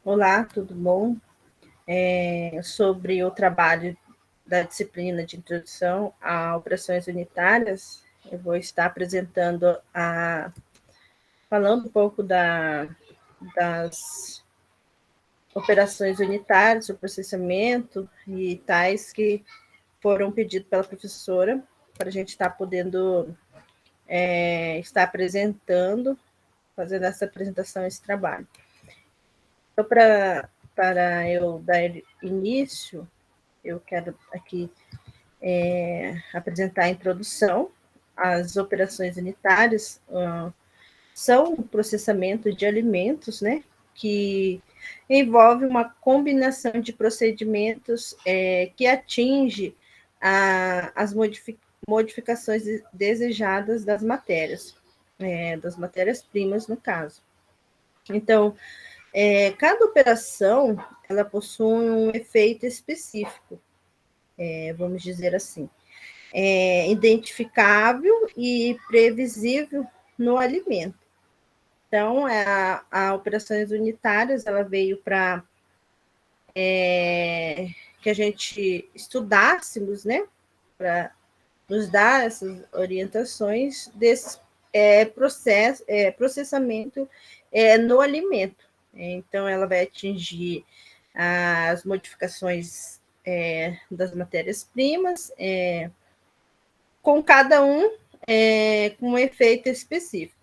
Olá, tudo bom? Sobre o trabalho da disciplina de introdução a operações unitárias, eu vou estar apresentando falando um pouco das operações unitárias, o processamento e tais que foram pedidos pela professora para a gente estar podendo estar apresentando, fazendo essa apresentação, esse trabalho. Então, para eu dar início, eu quero aqui apresentar a introdução. As operações unitárias são o processamento de alimentos, né, que envolve uma combinação de procedimentos que atinge as modificações desejadas das matérias-primas, no caso. Então, cada operação ela possui um efeito específico, vamos dizer assim, identificável e previsível no alimento. Então, a operações unitárias ela veio para que a gente estudássemos, né, para nos dar essas orientações desse processamento no alimento. Então, ela vai atingir as modificações das matérias-primas, com cada um com um efeito específico.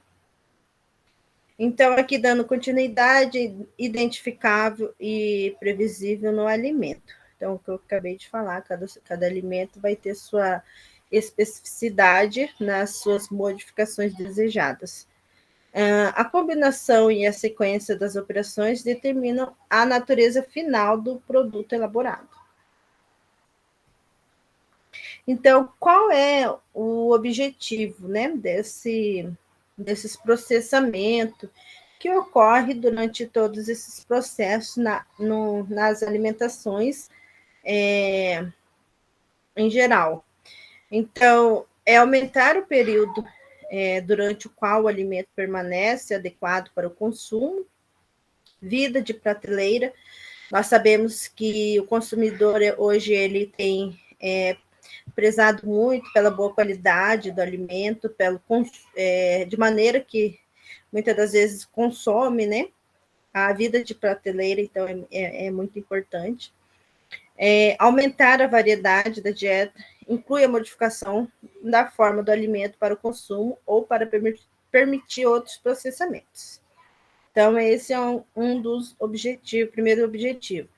Então, aqui dando continuidade, identificável e previsível no alimento. Então, o que eu acabei de falar, cada alimento vai ter sua especificidade nas suas modificações desejadas. A combinação e a sequência das operações determinam a natureza final do produto elaborado. Então, qual é o objetivo, né, desses processamentos que ocorre durante todos esses processos nas alimentações em geral? Então, é aumentar o período durante o qual o alimento permanece adequado para o consumo, vida de prateleira. Nós sabemos que o consumidor hoje ele tem prezado muito pela boa qualidade do alimento, de maneira que muitas das vezes consome, né? A vida de prateleira, então, é muito importante. Aumentar a variedade da dieta inclui a modificação da forma do alimento para o consumo ou para permitir outros processamentos. Então, esse é um dos objetivos, primeiro objetivo.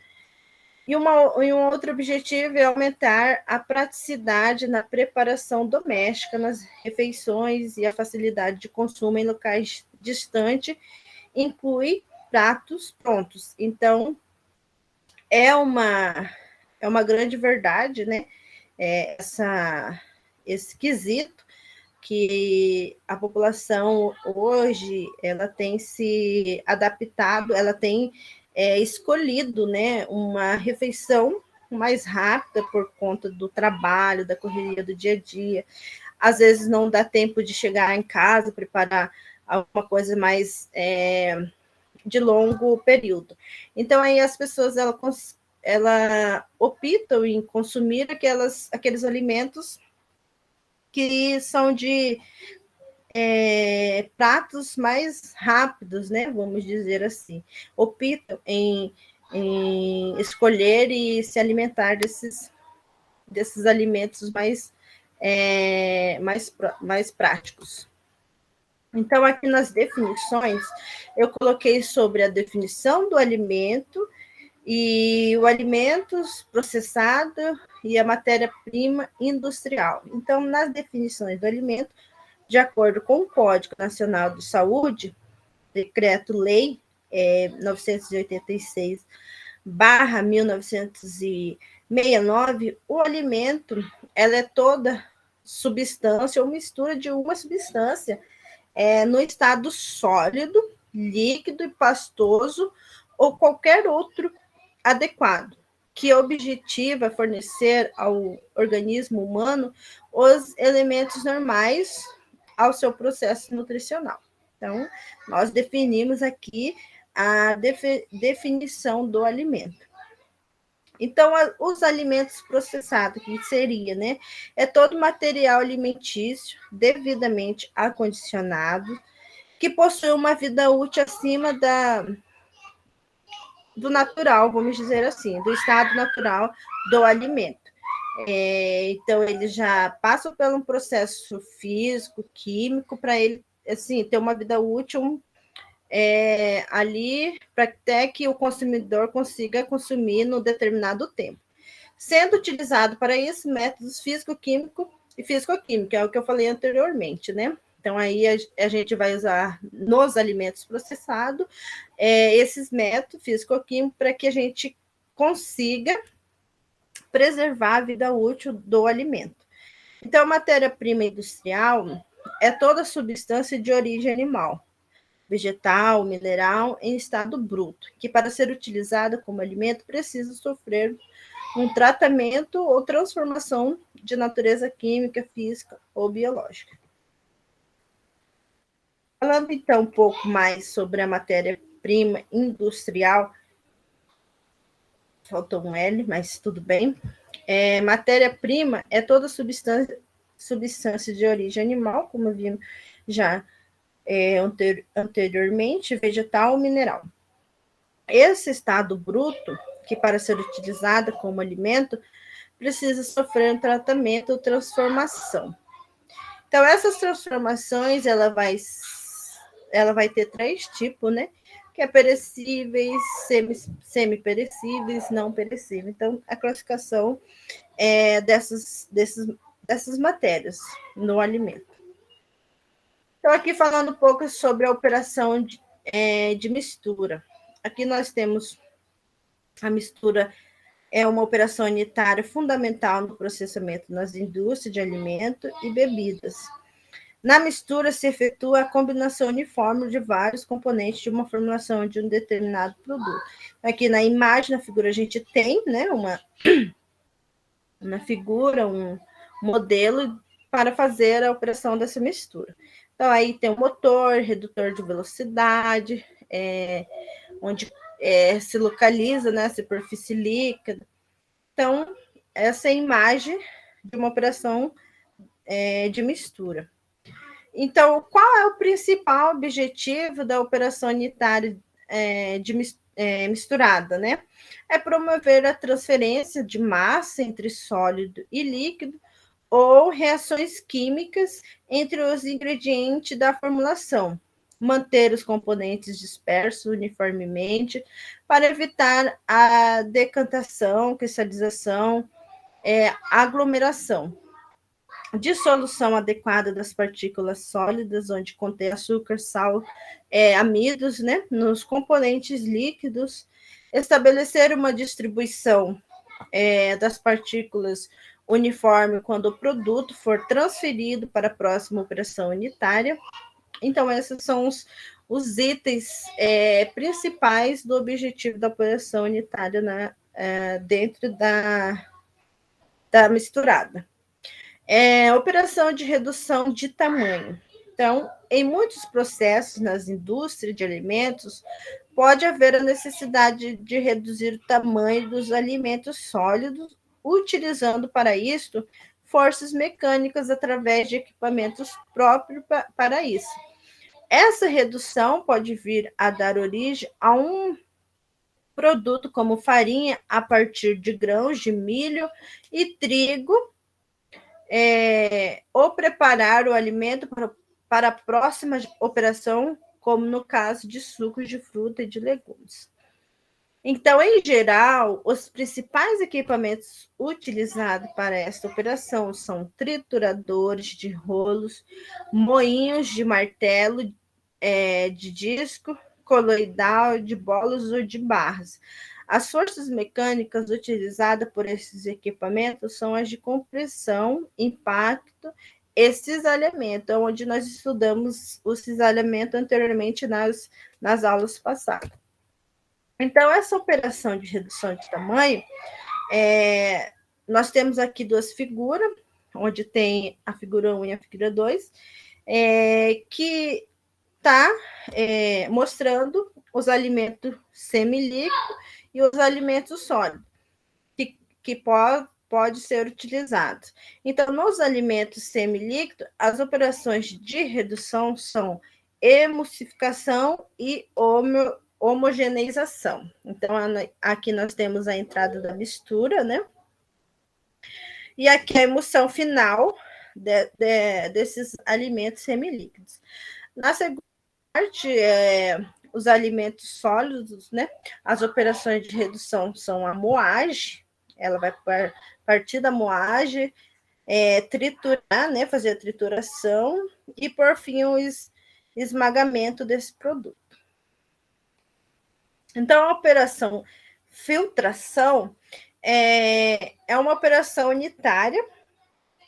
E um outro objetivo é aumentar a praticidade na preparação doméstica, nas refeições e a facilidade de consumo em locais distantes, inclui pratos prontos. Então, é uma grande verdade, né? Esse quesito que a população hoje ela tem se adaptado, ela tem escolhido, né, uma refeição mais rápida por conta do trabalho, da correria do dia a dia. Às vezes não dá tempo de chegar em casa, preparar alguma coisa mais de longo período. Então, aí as pessoas ela optam em consumir aqueles alimentos que são de pratos mais rápidos, né? Vamos dizer assim. Optam em escolher e se alimentar desses alimentos mais práticos. Então, aqui nas definições, eu coloquei sobre a definição do alimento e o alimentos processado e a matéria-prima industrial. Então, nas definições do alimento, de acordo com o Código Nacional de Saúde, Decreto-Lei 986/1969, o alimento ela é toda substância ou mistura de uma substância no estado sólido, líquido e pastoso ou qualquer outro adequado, que objetiva fornecer ao organismo humano os elementos normais ao seu processo nutricional. Então, nós definimos aqui a definição do alimento. Então, os alimentos processados, que seria, né? É todo material alimentício devidamente acondicionado, que possui uma vida útil acima do natural, vamos dizer assim, do estado natural do alimento. Então, ele já passa por um processo físico, químico, para ele assim, ter uma vida útil ali, para até que o consumidor consiga consumir no determinado tempo. Sendo utilizado para isso métodos físico-químico e físico-químico, é o que eu falei anteriormente, né? Então, aí a gente vai usar nos alimentos processados esses métodos físico-químicos para que a gente consiga preservar a vida útil do alimento. Então, matéria-prima industrial é toda substância de origem animal, vegetal, mineral, em estado bruto, que para ser utilizada como alimento precisa sofrer um tratamento ou transformação de natureza química, física ou biológica. Falando então um pouco mais sobre a matéria-prima industrial, faltou um L, mas tudo bem. Matéria-prima é toda substância de origem animal, como vimos já anteriormente, vegetal ou mineral. Esse estado bruto, que para ser utilizado como alimento, precisa sofrer um tratamento ou transformação. Então, essas transformações, ela vai ter 3 tipos, né? Que é perecíveis, semi-perecíveis, não perecíveis. Então, a classificação dessas matérias no alimento. Então, aqui falando um pouco sobre a operação de mistura. Aqui nós temos a mistura, é uma operação unitária fundamental no processamento nas indústrias de alimento e bebidas. Na mistura se efetua a combinação uniforme de vários componentes de uma formulação de um determinado produto. Aqui na imagem, na figura, a gente tem, né, uma figura, um modelo para fazer a operação dessa mistura. Então, aí tem o motor, redutor de velocidade, onde se localiza, né, a superfície líquida. Então, essa é a imagem de uma operação de mistura. Então, qual é o principal objetivo da operação unitária misturada, né? É promover a transferência de massa entre sólido e líquido ou reações químicas entre os ingredientes da formulação, manter os componentes dispersos uniformemente para evitar a decantação, cristalização, aglomeração. Dissolução adequada das partículas sólidas, onde contém açúcar, sal, amidos, né, nos componentes líquidos, estabelecer uma distribuição das partículas uniforme quando o produto for transferido para a próxima operação unitária. Então, esses são os itens principais do objetivo da operação unitária dentro da misturada. Operação de redução de tamanho. Então, em muitos processos nas indústrias de alimentos, pode haver a necessidade de reduzir o tamanho dos alimentos sólidos, utilizando para isto forças mecânicas através de equipamentos próprios para isso. Essa redução pode vir a dar origem a um produto como farinha a partir de grãos de milho e trigo, ou preparar o alimento para a próxima operação, como no caso de sucos de fruta e de legumes. Então, em geral, os principais equipamentos utilizados para esta operação são trituradores de rolos, moinhos de martelo, de disco, coloidal, de bolos ou de barras. As forças mecânicas utilizadas por esses equipamentos são as de compressão, impacto e cisalhamento, onde nós estudamos o cisalhamento anteriormente nas aulas passadas. Então, essa operação de redução de tamanho, nós temos aqui 2 figuras, onde tem a figura 1 e a figura 2, que está mostrando os alimentos semilíquidos e os alimentos sólidos, que pode ser utilizados. Então, nos alimentos semilíquidos, as operações de redução são emulsificação e homogeneização. Então, aqui nós temos a entrada da mistura, né? E aqui a emulsão final desses alimentos semilíquidos. Na segunda parte, os alimentos sólidos, né? As operações de redução são a moagem, ela vai partir da moagem, triturar, né? Fazer a trituração e, por fim, o esmagamento desse produto. Então, a operação filtração é uma operação unitária,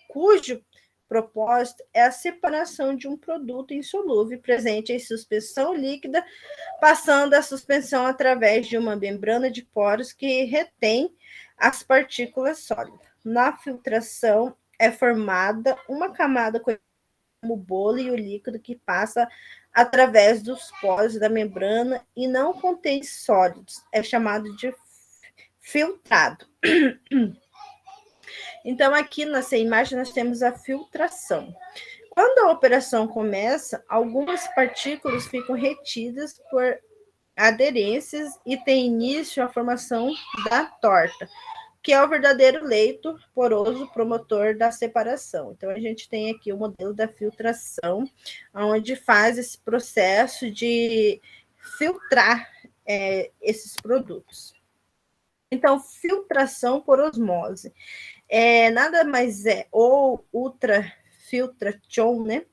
cujo propósito é a separação de um produto insolúvel presente em suspensão líquida, passando a suspensão através de uma membrana de poros que retém as partículas sólidas. Na filtração, é formada uma camada como o bolo e o líquido que passa através dos poros da membrana e não contém sólidos. É chamado de filtrado. Então, aqui nessa imagem, nós temos a filtração. Quando a operação começa, algumas partículas ficam retidas por aderências e tem início a formação da torta, que é o verdadeiro leito poroso promotor da separação. Então, a gente tem aqui o modelo da filtração, onde faz esse processo de filtrar esses produtos. Então, filtração por osmose. Nada mais ou ultrafiltration, né?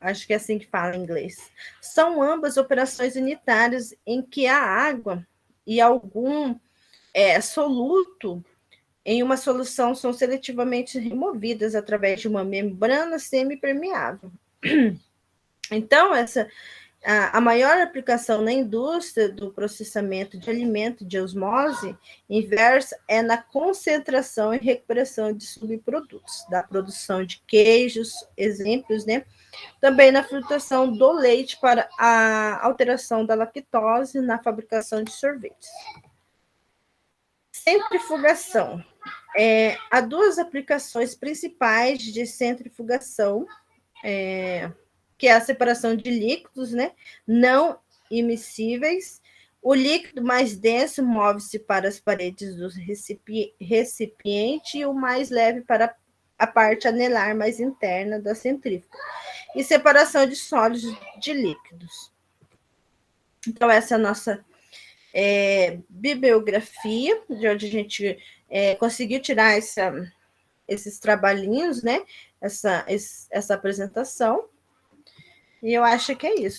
Acho que é assim que fala em inglês. São ambas operações unitárias em que a água e algum soluto em uma solução são seletivamente removidas através de uma membrana semipermeável. Então, a maior aplicação na indústria do processamento de alimento de osmose inversa é na concentração e recuperação de subprodutos, da produção de queijos, exemplos, né? Também na filtração do leite para a alteração da lactose na fabricação de sorvetes. Centrifugação. Há duas aplicações principais de centrifugação, que é a separação de líquidos, né, não immiscíveis. O líquido mais denso move-se para as paredes do recipiente e o mais leve para a parte anelar mais interna da centrífuga. E separação de sólidos de líquidos. Então, essa é a nossa bibliografia, de onde a gente conseguiu tirar esses trabalhinhos, né? Essa apresentação. E eu acho que é isso.